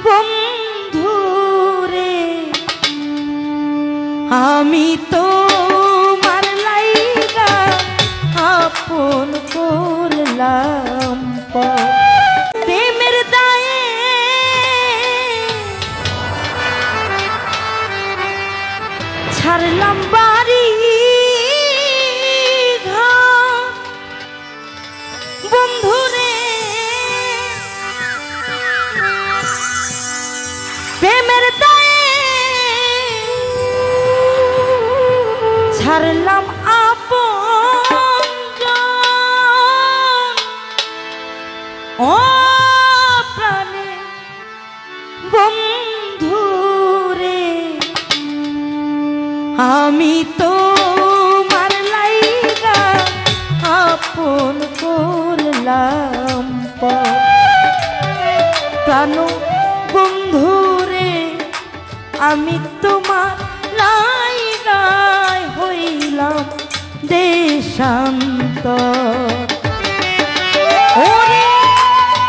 বন্ধুরে আমি তোমার লাইগা আপন করলাম প্রেমের দায়ে ছাড়লাম বাড়ি বন্ধুরে প্রেমের দায়ে ছাড়লাম আপনজন ও প্রাণে বন্ধুরে আমি তোমার লাইগা আপন করলাম প্রাণ বন্ধুরে আমি তোমার লাইগায় হইলাম দেশান্তর ওরে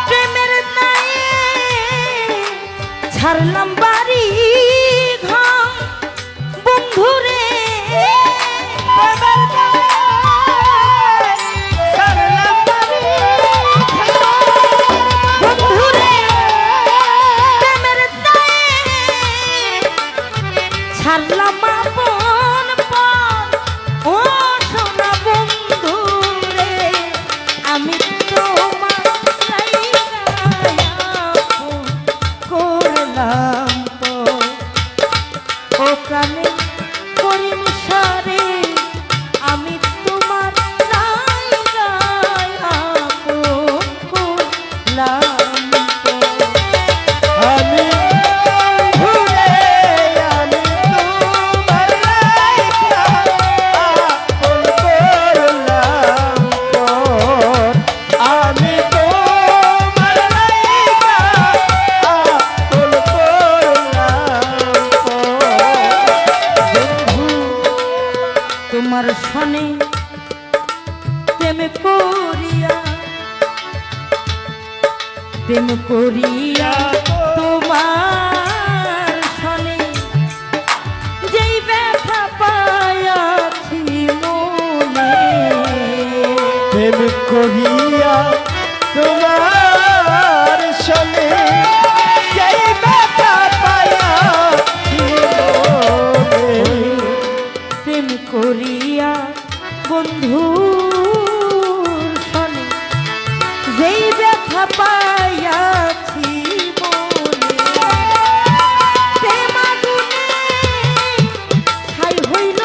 প্রেমের দায়ে ছাড়লাম বাড়ি ঘর বন্ধুরে ছাড়লাম আপন পর ও সোনা বন্ধুরে আমি তোমার করলাম তো ও প্রাণে করিম সারে আমি তোমার আপন করলাম আমি তোমার সনে প্রেম করিয়া তোমার সনে যেই ব্যথা পায়াছি মনে প্রেম করিয়া তোমার সনে যেই ব্যথা পায়াছি মনে প্রেম করিয়া বন্ধু শোনে যেই ব্যথা পাইয়াছি মনে প্রেম আগুনে ছাই হইল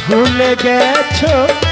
ভুলে গেছো